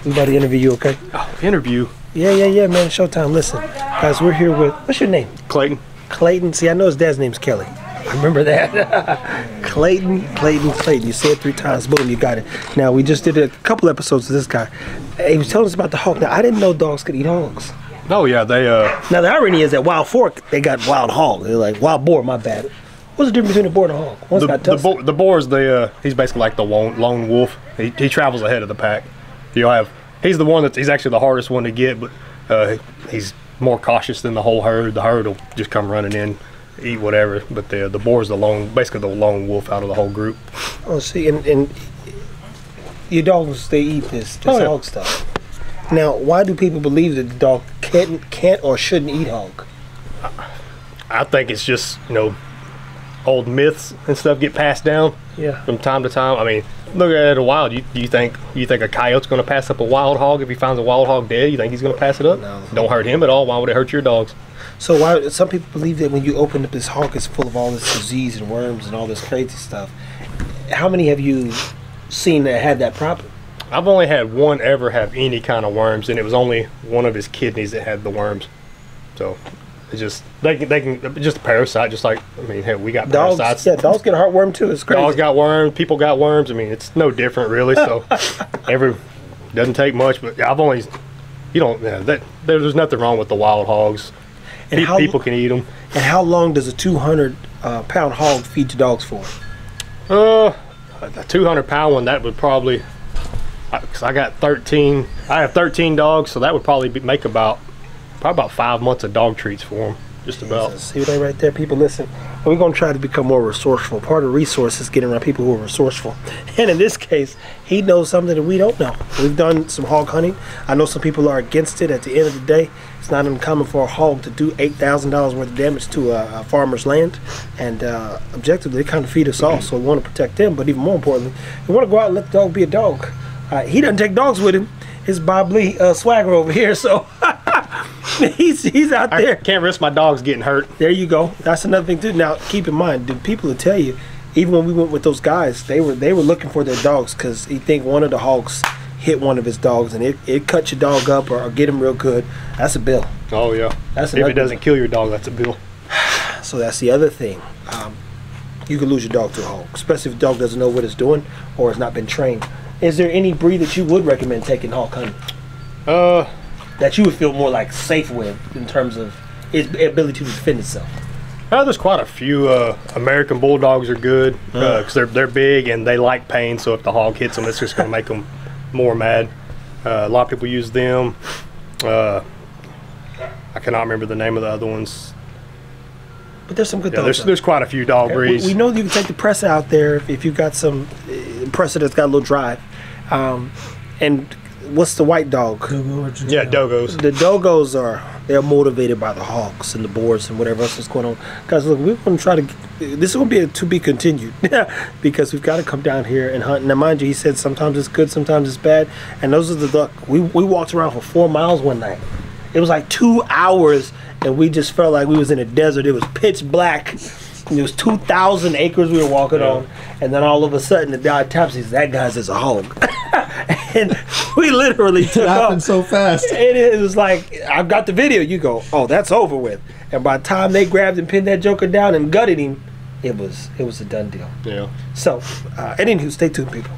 We about to interview you, okay? Oh, interview? Yeah, man. Showtime. Listen, guys, we're here with, what's your name? Clayton. Clayton. See, I know his dad's name's Kelly. I remember that. Clayton. You say it 3 times, boom, you got it. Now, we just did a couple episodes of this guy. He was telling us about the hog. Now, I didn't know dogs could eat hogs. Oh, yeah, they, Now, the irony is that Wild Fork, they got wild hog. They're like, wild boar, my bad. What's the difference between a boar and a hog? One's got tusks. The boar is he's basically like the lone wolf. He travels ahead of the pack. He's the one he's actually the hardest one to get, but he's more cautious than the whole herd. The herd will just come running in, eat whatever. But the boar is basically the lone wolf out of the whole group. Oh, see, and your dogs, they eat this hog stuff. Now, why do people believe that the dog can't or shouldn't eat hog? I think it's just, old myths and stuff get passed down from time to time. I mean, look at it a wild. You think a coyote's going to pass up a wild hog if he finds a wild hog dead? You think he's going to pass it up? No. Don't hurt him at all. Why would it hurt your dogs? So why some people believe that when you open up this hog, it's full of all this disease and worms and all this crazy stuff. How many have you seen that had that problem? I've only had one ever have any kind of worms, and it was only one of his kidneys that had the worms. So it's just they can just a parasite. Just like hell, we got parasites. Yeah, dogs get a heartworm too. It's crazy. Dogs got worms. People got worms. I mean, it's no different really. So doesn't take much. But I've only there's nothing wrong with the wild hogs. And people can eat them. And how long does a 200-pound hog feed your dogs for? A 200-pound one, that would probably, because I got 13. I have 13 dogs, so that would probably make about 5 months of dog treats for them. Just about. See that right there, people? Listen, we're going to try to become more resourceful. Part of resource is getting around people who are resourceful. And in this case, he knows something that we don't know. We've done some hog hunting. I know some people are against it. At the end of the day, it's not uncommon for a hog to do $8,000 worth of damage to a farmer's land. And objectively, they kind of feed us all, so we want to protect them. But even more importantly, we want to go out and let the dog be a dog. He doesn't take dogs with him. His Bob Lee swagger over here, so he's out there. I can't risk my dogs getting hurt. There you go. That's another thing too. Now, keep in mind, the people will tell you, even when we went with those guys, they were looking for their dogs because he think one of the hogs hit one of his dogs and it cut your dog up or get him real good. That's a bill. Oh yeah. If it doesn't kill your dog, that's a bill. So that's the other thing. You could lose your dog to a hog, especially if the dog doesn't know what it's doing or has not been trained. Is there any breed that you would recommend taking hog hunting? That you would feel more like safe with in terms of its ability to defend itself? There's quite a few. American Bulldogs are good because they're big and they like pain. So if the hog hits them, it's just going to make them more mad. A lot of people use them. I cannot remember the name of the other ones. But there's some good dogs. There's quite a few dog breeds. We know you can take the Pressa out there if you've got some Pressa that's got a little drive. And what's the white dog? Yeah, Dogos. The Dogos they're motivated by the hogs and the boars and whatever else is going on. Guys, look, we're going to try to. This is going to be to be continued because we've got to come down here and hunt. Now, mind you, he said sometimes it's good, sometimes it's bad, and those are the duck. We walked around for 4 miles one night. It was like 2 hours, and we just felt like we was in a desert. It was pitch black. It was 2,000 acres we were walking on, and then all of a sudden the guy taps says, "That guy's is a hog," and we literally took off. It happened so fast. It was like, I've got the video. You go, oh, that's over with. And by the time they grabbed and pinned that joker down and gutted him, it was a done deal. Yeah. So, anywho, stay tuned, people.